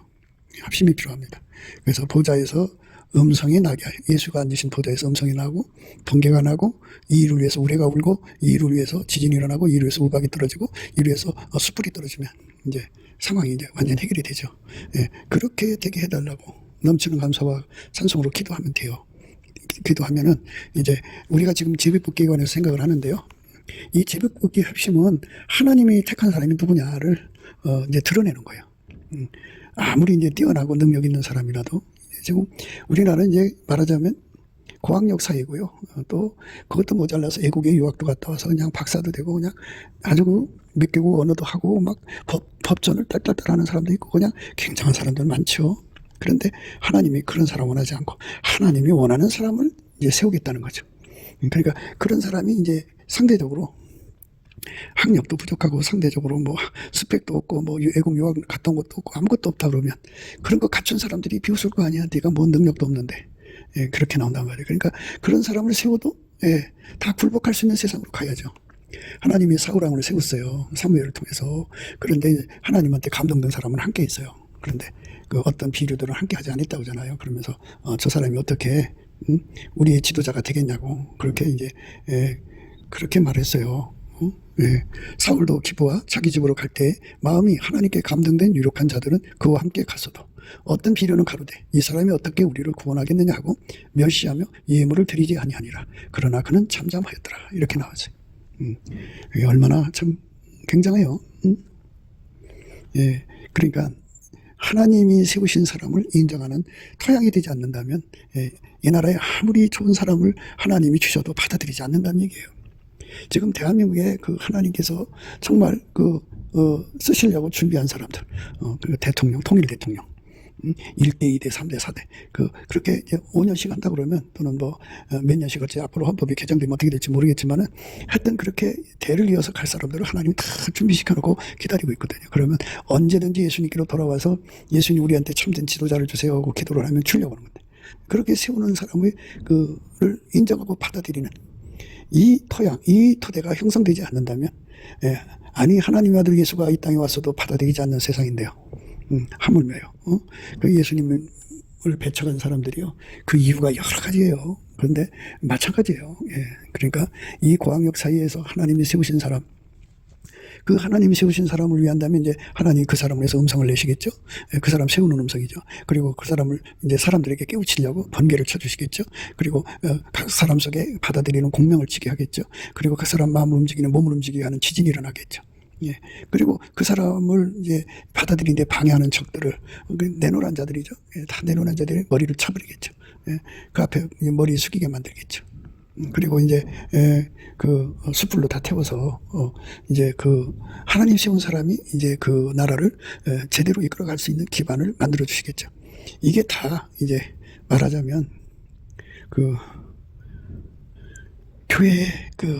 합심이 필요합니다. 그래서 보좌에서 음성이 나게 예수가 앉으신 보좌에서 음성이 나고 번개가 나고 이 일을 위해서 우레가 울고 이 일을 위해서 지진이 일어나고 이 일을 위해서 우박이 떨어지고 이 일을 위해서 숯불이 떨어지면 이제 상황이 이제 완전 해결이 되죠. 그렇게 되게 해달라고 넘치는 감사와 찬송으로 기도하면 돼요. 기도하면은 이제 우리가 지금 제비뽑기에 관해서 생각을 하는데요. 이 제비뽑기 합심은 하나님이 택한 사람이 누구냐를 이제 드러내는 거예요. 아무리 이제 뛰어나고 능력 있는 사람이라도 지금 우리나라는 이제 말하자면 고학력 사회고요. 또 그것도 모자라서 외국에 유학도 갔다 와서 그냥 박사도 되고 그냥 아주 몇 개국 언어도 하고 막 법전을 딸딸딸 하는 사람도 있고 그냥 굉장한 사람들 많죠. 그런데 하나님이 그런 사람 원하지 않고 하나님이 원하는 사람을 이제 세우겠다는 거죠. 그러니까 그런 사람이 이제 상대적으로 학력도 부족하고 상대적으로 뭐 스펙도 없고 뭐 외국 유학 갔다 온 것도 없고 아무것도 없다 그러면 그런 거 갖춘 사람들이 비웃을 거 아니야. 네가 뭔 능력도 없는데. 그렇게 나온단 말이에요. 그러니까 그런 사람을 세워도 다 굴복할 수 있는 세상으로 가야죠. 하나님이 사울왕을 세웠어요. 사무엘을 통해서. 그런데 하나님한테 감동된 사람은 함께 있어요. 그런데 그 어떤 비류들은 함께 하지 않았다고 하잖아요. 그러면서 저 사람이 어떻게 우리의 지도자가 되겠냐고 그렇게 이제 그렇게 말했어요. 사울도 기브와 자기 집으로 갈 때 마음이 하나님께 감동된 유력한 자들은 그와 함께 갔어도 어떤 비료는 가로되 이 사람이 어떻게 우리를 구원하겠느냐 하고 멸시하며 예물을 드리지 아니하니라. 그러나 그는 잠잠하였더라. 이렇게 나와서 이게 얼마나 참 굉장해요. 그러니까 하나님이 세우신 사람을 인정하는 토양이 되지 않는다면 이 나라에 아무리 좋은 사람을 하나님이 주셔도 받아들이지 않는다는 얘기예요. 지금 대한민국에 그 하나님께서 정말 쓰시려고 준비한 사람들, 그 대통령, 통일 대통령, 1대, 2대, 3대, 4대, 그렇게 이제 5년씩 한다 그러면, 또는 몇 년씩 어째 앞으로 헌법이 개정되면 어떻게 될지 모르겠지만은, 하여튼 그렇게 대를 이어서 갈 사람들을 하나님이 다 준비시켜놓고 기다리고 있거든요. 그러면 언제든지 예수님께로 돌아와서 예수님 우리한테 참된 지도자를 주세요 하고 기도를 하면 주려고 하는 건데, 그렇게 세우는 사람을 그를 인정하고 받아들이는 이 토양, 이 토대가 형성되지 않는다면, 아니 하나님의 아들 예수가 이 땅에 왔어도 받아들이지 않는 세상인데요. 하물며요. 그 예수님을 배척한 사람들이요. 그 이유가 여러 가지예요. 그런데 마찬가지예요. 그러니까 이 고학력 사이에서 하나님이 세우신 사람, 그 하나님이 세우신 사람을 위한다면 이제 하나님이 그 사람을 해서 음성을 내시겠죠. 그 사람 세우는 음성이죠. 그리고 그 사람을 이제 사람들에게 깨우치려고 번개를 쳐주시겠죠. 그리고 각 사람 속에 받아들이는 공명을 치게 하겠죠. 그리고 그 사람 마음을 움직이는 몸을 움직이게 하는 지진이 일어나겠죠. 그리고 그 사람을 이제 받아들이는데 방해하는 적들을, 내노란 자들이죠. 다 내노란 자들이 머리를 쳐버리겠죠. 그 앞에 머리 숙이게 만들겠죠. 그리고 이제 그 숯불로 다 태워서 이제 그 하나님 세운 사람이 이제 그 나라를 제대로 이끌어갈 수 있는 기반을 만들어 주시겠죠. 이게 다 이제 말하자면 그 교회의 그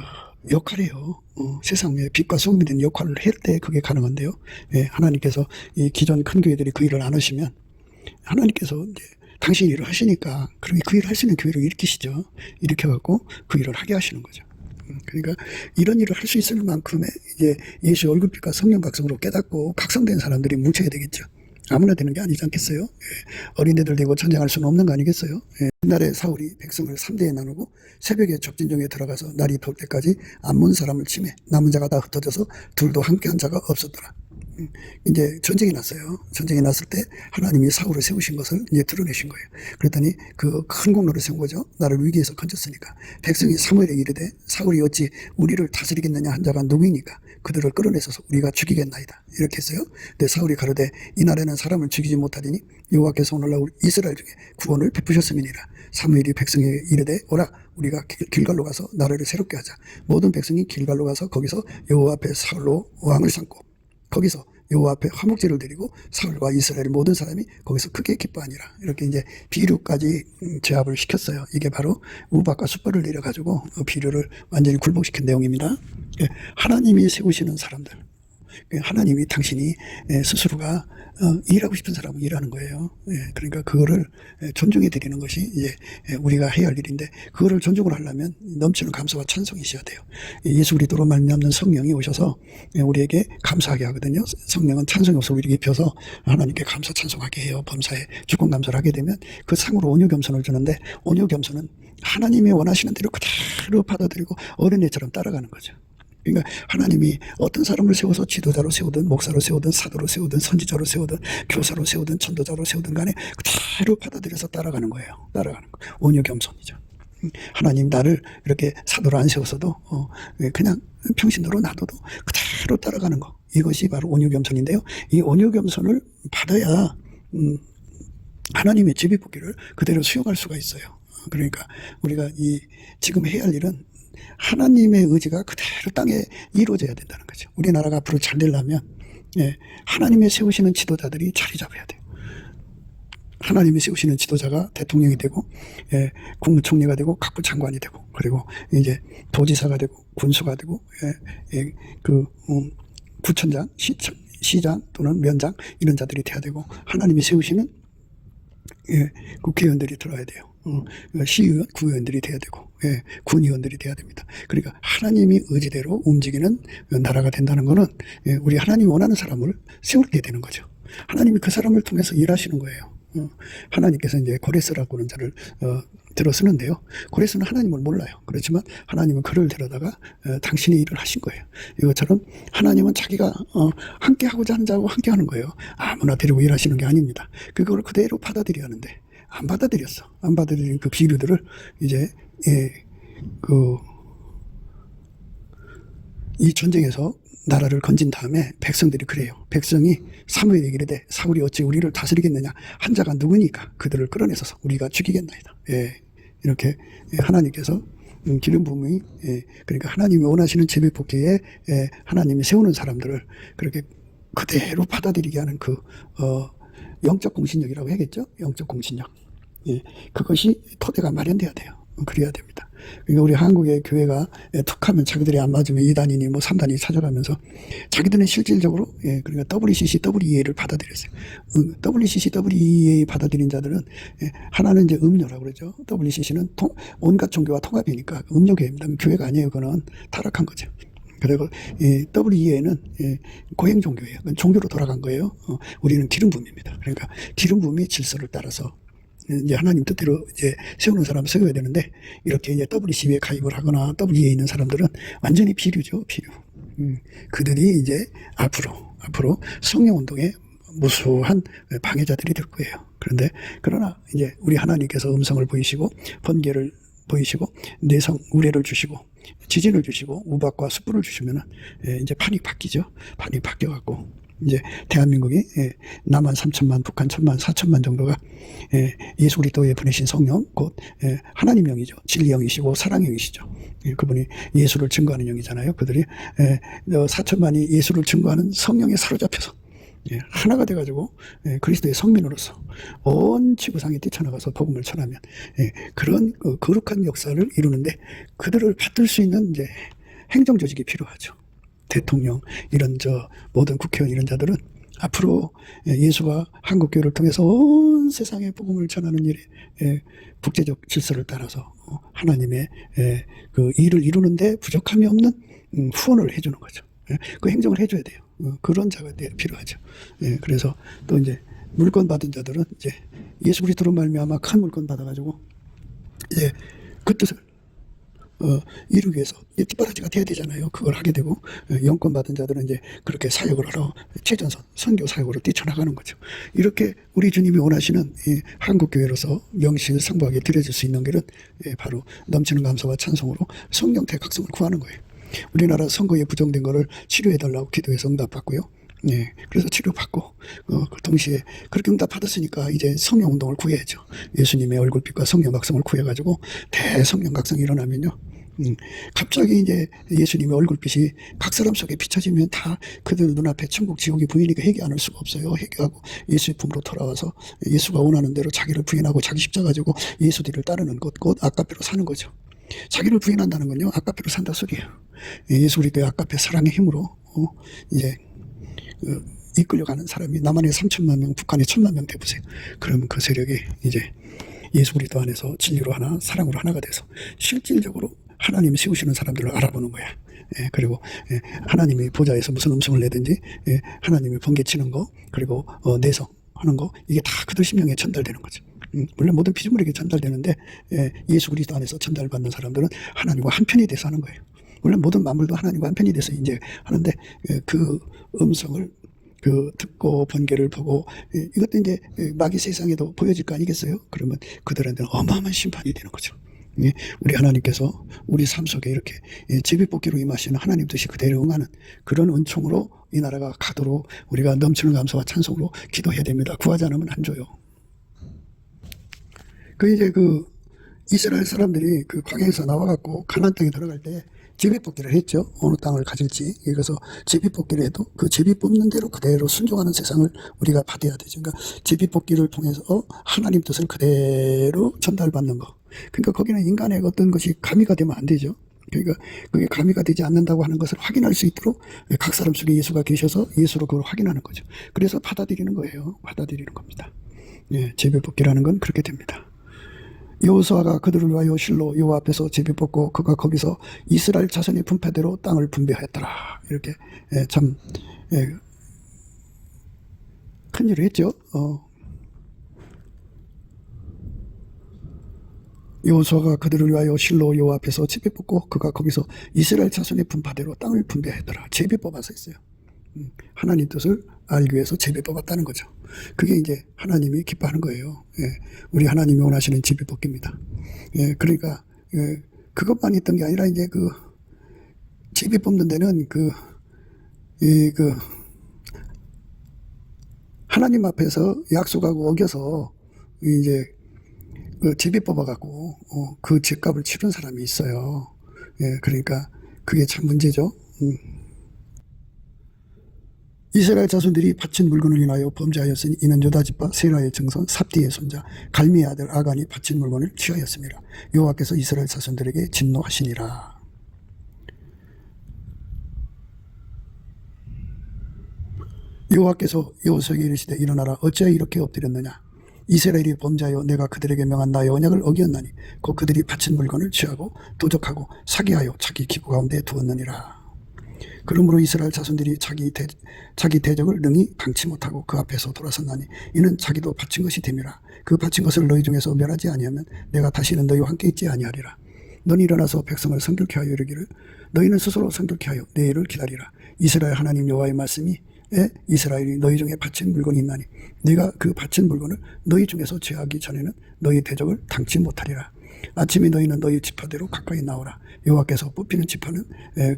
역할이에요. 세상에 빛과 소금이 되는 역할을 할 때 그게 가능한데요. 하나님께서 이 기존 큰 교회들이 그 일을 안 하시면 하나님께서 이제 당신 일을 하시니까 그렇게 그 일을 할 수 있는 교회를 일으키시죠. 일으켜갖고 그 일을 하게 하시는 거죠. 그러니까 이런 일을 할 수 있을 만큼의 이제 예수 얼굴빛과 성령 각성으로 깨닫고 각성된 사람들이 뭉쳐야 되겠죠. 아무나 되는 게 아니지 않겠어요? 어린애들 되고 전쟁할 수는 없는 거 아니겠어요? 옛날에 사울이 백성을 3대에 나누고 새벽에 적진정에 들어가서 날이 볼 때까지 안 문 사람을 치매 남은 자가 다 흩어져서 둘도 함께한 자가 없었더라. 이제 전쟁이 났어요. 전쟁이 났을 때 하나님이 사울을 세우신 것을 이제 드러내신 거예요. 그랬더니 그 큰 공로를 세운 거죠. 나를 위기에서 건졌으니까. 백성이 사무엘에 이르되 사울이 어찌 우리를 다스리겠느냐 한 자가 누구이니까 그들을 끌어내서서 우리가 죽이겠나이다. 이렇게 했어요. 근데 사울이 가로되 이날에는 사람을 죽이지 못하리니 여호와께서 오늘날 이스라엘 중에 구원을 베푸셨음이니라. 사무엘이 백성에게 이르되 오라 우리가 길갈로 가서 나라를 새롭게 하자. 모든 백성이 길갈로 가서 거기서 여호와 앞에 사울로 왕을 삼고 거기서 여호와 앞에 화목제를 드리고 사울과 이스라엘 모든 사람이 거기서 크게 기뻐하니라. 이렇게 이제 비류까지 제압을 시켰어요. 이게 바로 우박과 숯불을 내려가지고 비류를 완전히 굴복시킨 내용입니다. 하나님이 세우시는 사람들, 하나님이 당신이 스스로가 일하고 싶은 사람은 일하는 거예요. 그러니까 그거를 존중해 드리는 것이 이제 우리가 해야 할 일인데, 그거를 존중을 하려면 넘치는 감사와 찬송이 있어야 돼요. 예수 그리스도로 말미암는 성령이 오셔서 우리에게 감사하게 하거든요. 성령은 찬송의 옷을 우리에게 입혀서 하나님께 감사 찬송하게 해요. 범사에 주권 감사를 하게 되면 그 상으로 온유 겸손을 주는데, 온유 겸손은 하나님이 원하시는 대로 그대로 받아들이고 어린애처럼 따라가는 거죠. 그러니까 하나님이 어떤 사람을 세워서 지도자로 세우든 목사로 세우든 사도로 세우든 선지자로 세우든 교사로 세우든 전도자로 세우든 간에 그대로 받아들여서 따라가는 거예요. 따라가는 거. 온유 겸손이죠. 하나님 나를 이렇게 사도로 안 세웠어도 그냥 평신도로 놔둬도 그대로 따라가는 거. 이것이 바로 온유 겸손인데요. 이 온유 겸손을 받아야 하나님의 제비뽑기를 그대로 수용할 수가 있어요. 그러니까 우리가 지금 해야 할 일은 하나님의 의지가 그대로 땅에 이루어져야 된다는 거죠. 우리나라가 앞으로 잘 되려면 하나님의 세우시는 지도자들이 자리 잡아야 돼요. 하나님이 세우시는 지도자가 대통령이 되고 국무총리가 되고 각부 장관이 되고 그리고 이제 도지사가 되고 군수가 되고 구청장, 시장 또는 면장 이런 자들이 돼야 되고, 하나님이 세우시는 국회의원들이 들어야 돼요. 시의원, 구의원들이 돼야 되고, 군의원들이 돼야 됩니다. 그러니까 하나님이 의지대로 움직이는 나라가 된다는 것은 우리 하나님이 원하는 사람을 세우게 되는 거죠. 하나님이 그 사람을 통해서 일하시는 거예요. 하나님께서 이제 고레스라고 하는 자를 들어 쓰는데요. 고레스는 하나님을 몰라요. 그렇지만 하나님은 그를 데려다가 당신의 일을 하신 거예요. 이것처럼 하나님은 자기가 함께 하고자 하는 자하고 함께 하는 거예요. 아무나 데리고 일하시는 게 아닙니다. 그걸 그대로 받아들여야 하는데 안 받아들였어. 안 받아들인 그 비류들을 이제 이 전쟁에서 나라를 건진 다음에 백성들이 그래요. 백성이 사무엘에게 이르되 사울이 어찌 우리를 다스리겠느냐. 한 자가 누구니까 그들을 끌어내서 우리가 죽이겠나이다. 예, 이렇게 하나님께서 기름 부음이 그러니까 하나님이 원하시는 제비뽑기에 하나님이 세우는 사람들을 그렇게 그대로 받아들이게 하는 그 영적 공신력이라고 해야겠죠. 영적 공신력. 예, 그것이 토대가 마련돼야 돼요. 그래야 됩니다. 그러니까 우리 한국의 교회가 툭하면 자기들이 안 맞으면 2단이니 뭐 3단이 찾아가면서 자기들은 실질적으로 그러니까 WCC, WEA를 받아들였어요. WCC, WEA 받아들인 자들은 하나는 이제 음료라고 그러죠. WCC는 온갖 종교와 통합이니까 음료교회입니다. 교회가 아니에요. 그거는 타락한 거죠. 그리고 WEA는 고행 종교예요. 종교로 돌아간 거예요. 우리는 기름 부음입니다. 그러니까 기름 부음이 질서를 따라서 이제 하나님 뜻대로 이제 세우는 사람 세워야 되는데 이렇게 이제 WCB에 가입을 하거나 WE에 있는 사람들은 완전히 비류죠, 비류. 그들이 이제 앞으로 성령 운동에 무수한 방해자들이 될 거예요. 그러나 이제 우리 하나님께서 음성을 보이시고 번개를 보이시고 내성 우레를 주시고 지진을 주시고 우박과 숯불을 주시면은 이제 판이 바뀌죠. 판이 바뀌어갖고 이제 대한민국이 남한 3천만, 북한 1천만, 4천만 정도가 예수 그리스도에 보내신 성령, 곧 하나님 영이죠. 진리 영이시고 사랑 영이시죠. 그분이 예수를 증거하는 영이잖아요. 그들이 4천만이 예수를 증거하는 성령에 사로잡혀서 하나가 돼가지고 그리스도의 성민으로서 온 지구상에 뛰쳐나가서 복음을 전하면 그런 거룩한 역사를 이루는데 그들을 받들 수 있는 이제 행정 조직이 필요하죠. 대통령 이런 모든 국회의원 이런 자들은 앞으로 예수가 한국교회를 통해서 온 세상에 복음을 전하는 일에 국제적 질서를 따라서 하나님의 그 일을 이루는데 부족함이 없는 후원을 해주는 거죠. 그 행정을 해줘야 돼요. 그런 자가 필요하죠. 그래서 또 이제 물건 받은 자들은 이제 예수 그리스도로 말미암아 큰 물건 받아가지고 이제 그 뜻을 이루기 위해서 뒷바라지가 돼야 되잖아요. 그걸 하게 되고 영권 받은 자들은 이제 그렇게 사역을 하러 최전선 선교 사역으로 뛰쳐나가는 거죠. 이렇게 우리 주님이 원하시는 이 한국교회로서 명실상부하게 드려질 수 있는 길은 바로 넘치는 감사와 찬송으로 성령 대각성을 구하는 거예요. 우리나라 선거에 부정된 거를 치료해달라고 기도해서 응답받고요. 그래서 치료받고 그 동시에 그렇게 응답받았으니까 이제 성령운동을 구해야죠. 예수님의 얼굴빛과 성령각성을 구해가지고 대성령각성이 일어나면요. 갑자기 이제 예수님의 얼굴빛이 각 사람 속에 비춰지면 다 그들 눈앞에 천국 지옥이 보이니까 회개 안 할 수가 없어요. 회개하고 예수의 품으로 돌아와서 예수가 원하는 대로 자기를 부인하고 자기 십자가 가지고 예수 뒤를 따르는 것, 곧 아까페로 사는 거죠. 자기를 부인한다는 건요, 아까페로 산다 소리예요. 예수 그리스도의 아까페 사랑의 힘으로 이제 이끌려가는 사람이 남한에 3천만 명, 북한에 1,000만 명 돼보세요. 그러면 그 세력이 이제 예수 그리스도 안에서 진리로 하나, 사랑으로 하나가 돼서 실질적으로 하나님이 세우시는 사람들을 알아보는 거야. 그리고 하나님이 보좌에서 무슨 음성을 내든지 하나님이 번개치는 거, 그리고 내성 하는 거, 이게 다 그들 심령에 전달되는 거죠. 물론 모든 피조물에게 전달되는데 예수 그리스도 안에서 전달받는 사람들은 하나님과 한편이 돼서 하는 거예요. 물론 모든 만물도 하나님과 한편이 돼서 이제 하는데 그 음성을 듣고 번개를 보고 이것도 이제 마귀 세상에도 보여질 거 아니겠어요? 그러면 그들한테는 어마어마한 심판이 되는 거죠. 우리 하나님께서 우리 삶 속에 이렇게 제비뽑기로 임하시는 하나님 뜻이 그대로 응하는 그런 은총으로 이 나라가 가도록 우리가 넘치는 감사와 찬송으로 기도해야 됩니다. 구하지 않으면 안 줘요. 이제 이스라엘 사람들이 광야에서 나와갖고 가나안 땅에 들어갈 때 제비뽑기를 했죠. 어느 땅을 가질지. 그래서 제비뽑기를 해도 그 제비 뽑는 대로 그대로 순종하는 세상을 우리가 받아야 되죠. 그러니까 제비뽑기를 통해서 하나님 뜻을 그대로 전달받는 거. 그러니까 거기는 인간의 어떤 것이 가미가 되면 안 되죠. 그러니까 그게 가미가 되지 않는다고 하는 것을 확인할 수 있도록 각 사람 속에 예수가 계셔서 예수로 그걸 확인하는 거죠. 그래서 받아들이는 거예요. 받아들이는 겁니다. 제비뽑기라는 건 그렇게 됩니다. 여호수아가 그들을 위하여 실로 여호와 앞에서 제비 뽑고 그가 거기서 이스라엘 자손의 분파대로 땅을 분배하였더라. 이렇게 참 큰일을 했죠. 여호수아가 그들을 위하여 실로 여호와 앞에서 제비 뽑고 그가 거기서 이스라엘 자손의 분파대로 땅을 분배하였더라. 제비 뽑아서 했어요. 하나님 뜻을 알기 위해서 제비 뽑았다는 거죠. 그게 이제 하나님이 기뻐하는 거예요. 우리 하나님이 원하시는 제비 뽑기입니다. 그러니까 그것만 있던 게 아니라 이제 제비 뽑는 데는 하나님 앞에서 약속하고 어겨서 이제 제비 뽑아갖고 그 죗값을 치른 사람이 있어요. 예, 그러니까 그게 참 문제죠. 이스라엘 자손들이 바친 물건을 인하여 범죄하였으니 이는 유다 지파 세라의 증손 삽디의 손자 갈미의 아들 아간이 바친 물건을 취하였습니다. 여호와께서 이스라엘 자손들에게 진노하시니라. 여호와께서 여호수아에게 이르시되 일어나라 어찌하여 이렇게 엎드렸느냐 이스라엘이 범죄하여 내가 그들에게 명한 나의 언약을 어기었나니 곧 그들이 바친 물건을 취하고 도적하고 사기하여 자기 기부 가운데 두었느니라. 그러므로 이스라엘 자손들이 자기 대적을 능히 방치 못하고 그 앞에서 돌아섰나니 이는 자기도 바친 것이 됨이라. 그 바친 것을 너희 중에서 멸하지 아니하면 내가 다시는 너희와 함께 있지 아니하리라. 너는 일어나서 백성을 성결케 하여 이르기를 너희는 스스로 성결케 하여 내일을 기다리라. 이스라엘 하나님 여호와의 말씀이 이스라엘이 너희 중에 바친 물건이 있나니 네가 그 바친 물건을 너희 중에서 제하기 전에는 너희 대적을 당치 못하리라. 아침에 너희는 너희 지파대로 가까이 나오라. 여호와께서 뽑히는 지파는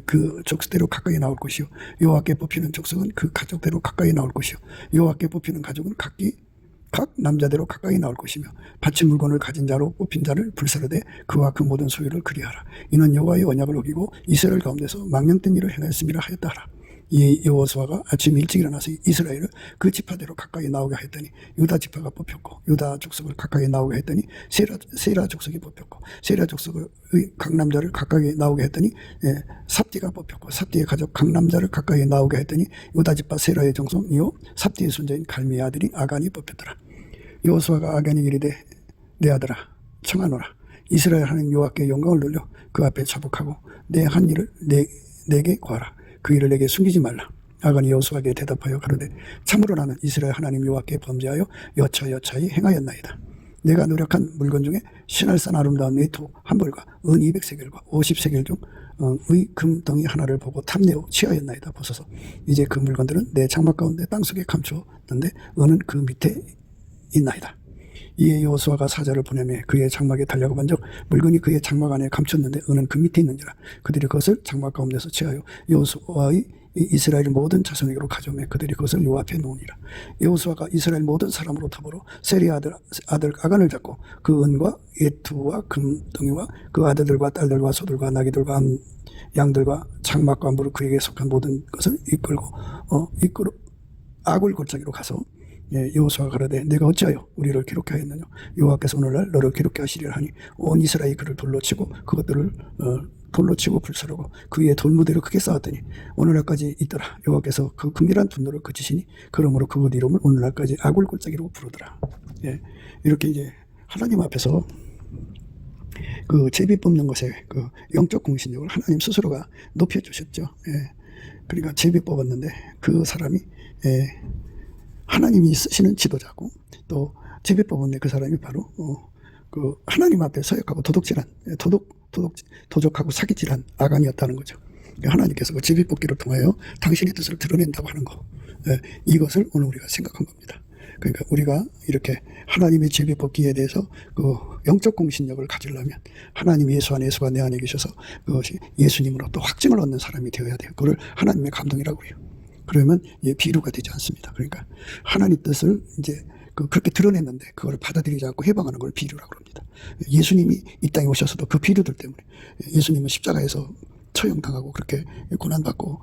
그 족속대로 가까이 나올 것이요 여호와께 뽑히는 족속은 그 가족대로 가까이 나올 것이요 여호와께 뽑히는 가족은 각 남자대로 가까이 나올 것이며 바친 물건을 가진 자로 뽑힌 자를 불사르되 그와 그 모든 소유를 그리하라. 이는 여호와의 언약을 어기고 이스라엘 가운데서 망령된 일을 행하였음이라 하였다 하라. 이 여호수아가 아침 일찍 일어나서 이스라엘을 그 지파대로 가까이 나오게 했더니 유다 지파가 뽑혔고 유다 족속을 가까이 나오게 했더니 세라 족속이 뽑혔고 세라 족속의 각 남자를 가까이 나오게 했더니 삽디가 뽑혔고 삽디의 가족 각 남자를 가까이 나오게 했더니 유다 지파 세라의 정손이요 삽디의 손자인 갈미의 아들이 아간이 뽑혔더라. 여호수아가 아간에게 이르되 내 아들아 청하노라. 이스라엘 하나님 여호와께 영광을 돌려 그 앞에 자복하고 내 한 일을 내게 구하라. 그 일을 내게 숨기지 말라. 아간이 여호수아에게 대답하여 가로되 참으로 나는 이스라엘 하나님 여호와께 범죄하여 여차여차히 행하였나이다. 내가 노력한 물건 중에 신할산 아름다운 외투 한 벌과 은 200세겔과 50세겔 중의 금덩이 하나를 보고 탐내어 취하였나이다. 보소서 이제 그 물건들은 내 장막 가운데 땅속에 감추었는데 은은 그 밑에 있나이다. 이에 여호수아가 사자를 보내매 그의 장막에 달려가 본즉 물건이 그의 장막 안에 감췄는데 은은 그 밑에 있는지라. 그들이 그것을 장막 가운데서 취하여 여호수아의 이스라엘 모든 자손에게로 가져오매 그들이 그것을 여호와 앞에 놓으니라. 여호수아가 이스라엘 모든 사람으로 더불어 세리의 아들 아간을 잡고 그 은과 외투와 금덩이와 그 아들들과 딸들과 소들과 나귀들과 양들과 장막과 무릇 그에게 속한 모든 것을 이끌고 아굴 골짜기로 가서 여호수아가 가로되 내가 어찌하여 우리를 괴롭게 하였느냐. 여호와께서 오늘날 너를 괴롭게 하시리라 하니 온 이스라엘이 그를 돌로 치고 그것들을 돌로 치고 불사르고 그 위에 돌무대를 크게 쌓았더니 오늘날까지 있더라. 여호와께서 그 극렬한 분노를 그치시니 그러므로 그곳 이름을 오늘날까지 아굴 골짜기로 부르더라. 이렇게 이제 하나님 앞에서 그 제비 뽑는 것에 그 영적 공신력을 하나님 스스로가 높여주셨죠. 그러니까 제비 뽑았는데 그 사람이 하나님이 쓰시는 지도자고 또 제비 뽑았는데 그 사람이 바로 그 하나님 앞에 서역하고 도적하고 사기질한 아간이었다는 거죠. 하나님께서 그 제비 뽑기를 통하여 당신의 뜻을 드러낸다고 하는 거, 이것을 오늘 우리가 생각한 겁니다. 그러니까 우리가 이렇게 하나님의 제비 뽑기에 대해서 그 영적 공신력을 가지려면 하나님 예수 안에 예수가 내 안에 계셔서 그것이 예수님으로 또 확증을 얻는 사람이 되어야 돼요. 그걸 하나님의 감동이라고 해요. 그러면 비유가 되지 않습니다. 그러니까 하나님 뜻을 이제 그렇게 드러냈는데 그걸 받아들이지 않고 해방하는 걸 비유라고 합니다. 예수님이 이 땅에 오셔서도 그 비유들 때문에 예수님은 십자가에서 처형당하고 그렇게 고난받고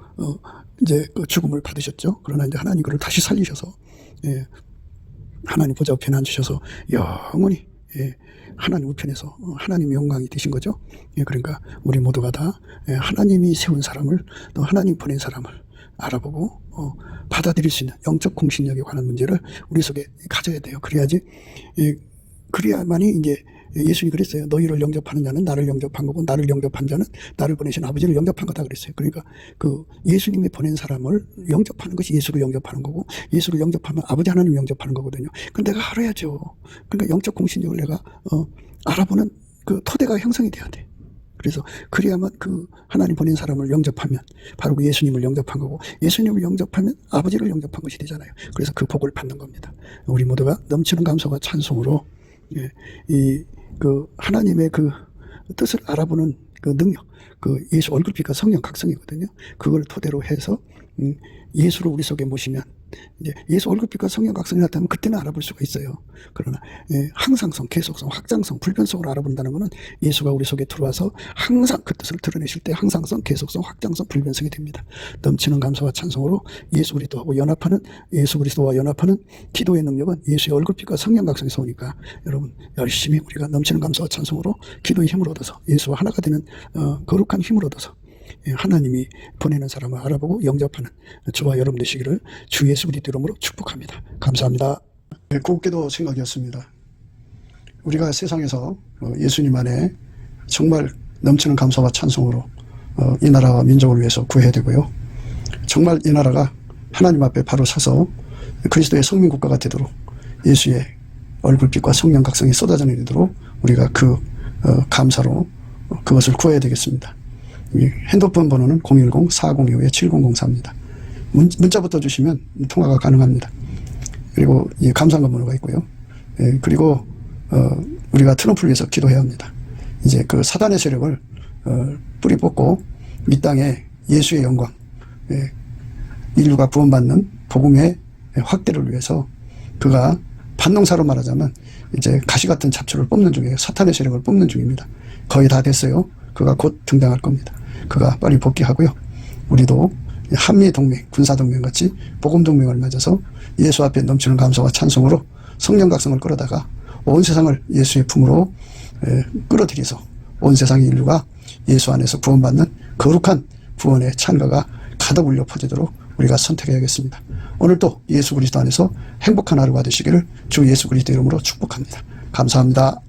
이제 그 죽음을 받으셨죠. 그러나 이제 하나님 그를 다시 살리셔서 하나님 보좌 우편에 앉으셔서 영원히 하나님 우편에서 하나님의 영광이 되신 거죠. 그러니까 우리 모두가 다 하나님이 세운 사람을 또 하나님 보낸 사람을 알아보고 받아들일 수 있는 영적 공신력에 관한 문제를 우리 속에 가져야 돼요. 그래야만이 이제 예수님이 그랬어요. 너희를 영접하는 자는 나를 영접한 거고 나를 영접한 자는 나를 보내신 아버지를 영접한 거다 그랬어요. 그러니까 그 예수님이 보낸 사람을 영접하는 것이 예수를 영접하는 거고 예수를 영접하면 아버지 하나님을 영접하는 거거든요. 그건 내가 알아야죠. 그러니까 영적 공신력을 내가 알아보는 그 토대가 형성이 돼야 돼. 그래서 그래야만 그 하나님 보낸 사람을 영접하면 바로 그 예수님을 영접한 거고 예수님을 영접하면 아버지를 영접한 것이 되잖아요. 그래서 그 복을 받는 겁니다. 우리 모두가 넘치는 감사와 찬송으로 그 하나님의 그 뜻을 알아보는 그 능력, 그 예수 얼굴빛과 성령 각성이거든요. 그걸 토대로 해서 예수를 우리 속에 모시면 이제 예수 얼굴빛과 성령 각성이 나타나면 그때는 알아볼 수가 있어요. 그러나 항상성, 계속성, 확장성, 불변성으로 알아본다는 것은 예수가 우리 속에 들어와서 항상 그 뜻을 드러내실 때 항상성, 계속성, 확장성, 불변성이 됩니다. 넘치는 감사와 찬송으로 예수 그리스도와 연합하는 기도의 능력은 예수의 얼굴빛과 성령 각성에서 오니까 여러분 열심히 우리가 넘치는 감사와 찬송으로 기도의 힘을 얻어서 예수와 하나가 되는 거룩한 힘을 얻어서 하나님이 보내는 사람을 알아보고 영접하는 저와 여러분 되시기를 주 예수 그리스도 이름으로 축복합니다. 감사합니다. 곱게도 생각이었습니다. 우리가 세상에서 예수님 안에 정말 넘치는 감사와 찬송으로 이 나라와 민족을 위해서 구해야 되고요. 정말 이 나라가 하나님 앞에 바로 서서 그리스도의 성민국가가 되도록 예수의 얼굴빛과 성령 각성이 쏟아져 내리도록 우리가 그 감사로 그것을 구해야 되겠습니다. 핸드폰 번호는 010-4025-7004입니다. 문자부터 주시면 통화가 가능합니다. 그리고 이 감사한 번호가 있고요. 그리고 우리가 트럼프를 위해서 기도해야 합니다. 이제 그 사단의 세력을 뿌리 뽑고 이 땅에 예수의 영광, 인류가 구원받는 복음의 확대를 위해서 그가 반농사로 말하자면 이제 가시 같은 잡초를 뽑는 중이에요. 사탄의 세력을 뽑는 중입니다. 거의 다 됐어요. 그가 곧 등장할 겁니다. 그가 빨리 복귀하고요. 우리도 한미동맹, 군사동맹 같이 복음동맹을 맺어서 예수 앞에 넘치는 감사와 찬송으로 성령 각성을 끌어다가 온 세상을 예수의 품으로 끌어들여서 온 세상의 인류가 예수 안에서 구원받는 거룩한 구원의 찬가가 가득 울려 퍼지도록 우리가 선택해야겠습니다. 오늘도 예수 그리스도 안에서 행복한 하루가 되시기를 주 예수 그리스도 이름으로 축복합니다. 감사합니다.